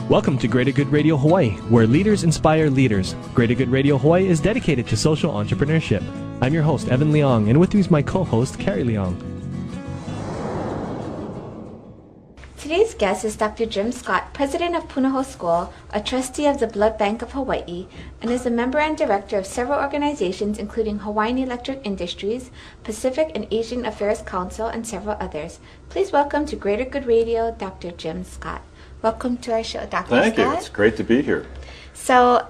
Welcome to Greater Good Radio Hawaii, where leaders inspire leaders. Greater Good Radio Hawaii is dedicated to social entrepreneurship. I'm your host, Evan Leong, and with me is my co-host, Carrie Leong. Today's guest is Dr. Jim Scott, president of Punahou School, a trustee of the Blood Bank of Hawaii, and is a member and director of several organizations including Hawaiian Electric Industries, Pacific and Asian Affairs Council, and several others. Please welcome to Greater Good Radio, Dr. Jim Scott. Welcome to our show, Dr. Scott. Thank you. It's great to be here. So,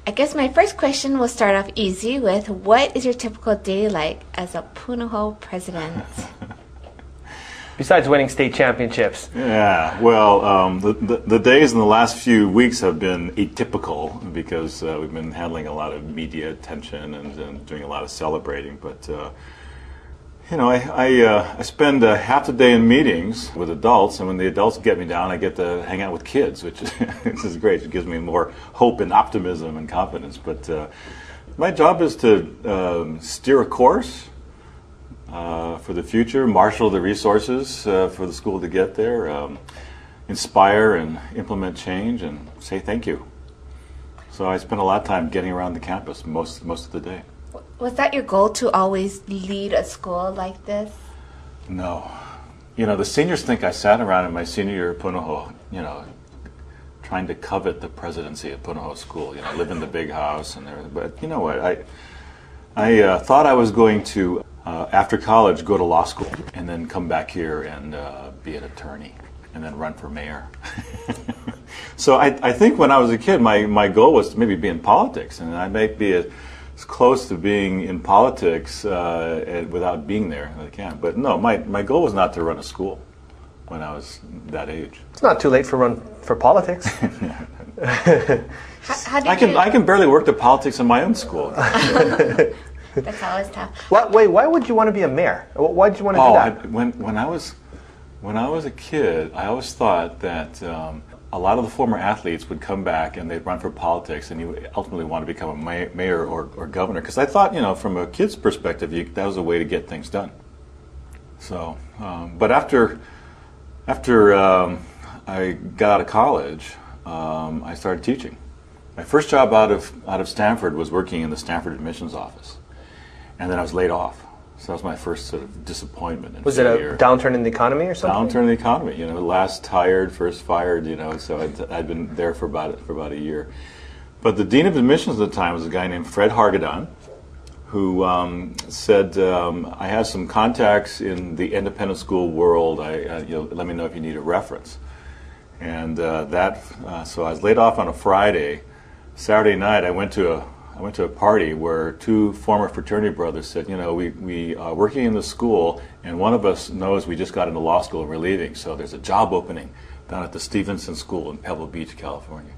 I guess my first question will start off easy with, what is your typical day like as a Punahou president? Besides winning state championships. Yeah, well, the days in the last few weeks have been atypical because we've been handling a lot of media attention and doing a lot of celebrating. But, you know, I spend half the day in meetings with adults, and when the adults get me down, I get to hang out with kids, which is great. It gives me more hope and optimism and confidence. But my job is to steer a course for the future, marshal the resources for the school to get there, inspire and implement change, and say thank you. So I spend a lot of time getting around the campus most of the day. Was that your goal, to always lead a school like this? No. You know, the seniors think I sat around in my senior year at Punahou, you know, trying to covet the presidency at Punahou School, you know, live in the big house and everything. But you know what, I thought I was going to, after college, go to law school and then come back here and be an attorney and then run for mayor. So I think when I was a kid, my goal was to maybe be in politics, and I may be as close to being in politics without being there as I can. But no, my goal was not to run a school when I was that age. It's not too late to run for politics. I can barely work the politics in my own school. That's always tough. Why would you want to be a mayor? Why did you want to do that? When I was a kid, I always thought that a lot of the former athletes would come back and they'd run for politics, and you ultimately want to become a mayor or governor. Because I thought, you know, from a kid's perspective, that was a way to get things done. So, but after I got out of college, I started teaching. My first job out of Stanford was working in the Stanford admissions office, and then I was laid off. So that was my first sort of disappointment. Was it a downturn in the economy or something? Downturn in the economy. You know, last hired, first fired. You know, so I'd been there for about a year. But the dean of admissions at the time was a guy named Fred Hargadon, who said, "I have some contacts in the independent school world. Let me know if you need a reference." And so I was laid off on a Friday. Saturday night, I went to a party where two former fraternity brothers said, you know, we are working in the school, and one of us knows we just got into law school and we're leaving, so there's a job opening down at the Stevenson School in Pebble Beach, California.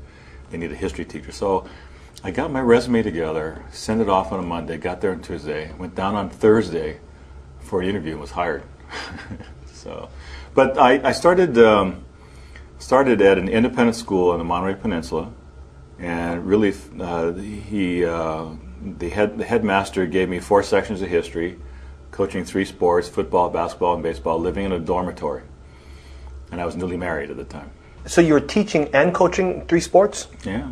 They need a history teacher. So I got my resume together, sent it off on a Monday, got there on Tuesday, went down on Thursday for an interview and was hired. But I started at an independent school on the Monterey Peninsula. And really, the headmaster gave me 4 sections of history, coaching 3 sports, football, basketball, and baseball, living in a dormitory. And I was newly married at the time. So you were teaching and coaching 3 sports? Yeah.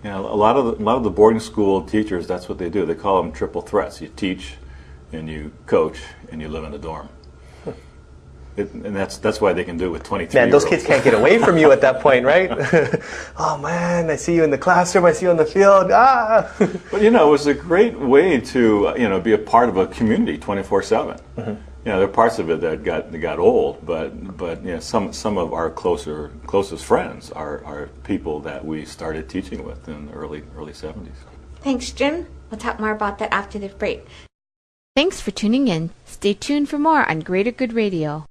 Yeah, a lot of the boarding school teachers, that's what they do. They call them triple threats. You teach, and you coach, and you live in a dorm. And that's why they can do it with 23 Man, those kids can't get away from you at that point, right? Oh man, I see you in the classroom, I see you on the field. But you know, it was a great way to be a part of a community 24/7. Mm-hmm. You know, there are parts of it that got old, but you know, some of our closest friends are people that we started teaching with in the early 70s. Thanks, Jim. We'll talk more about that after the break. Thanks for tuning in. Stay tuned for more on Greater Good Radio.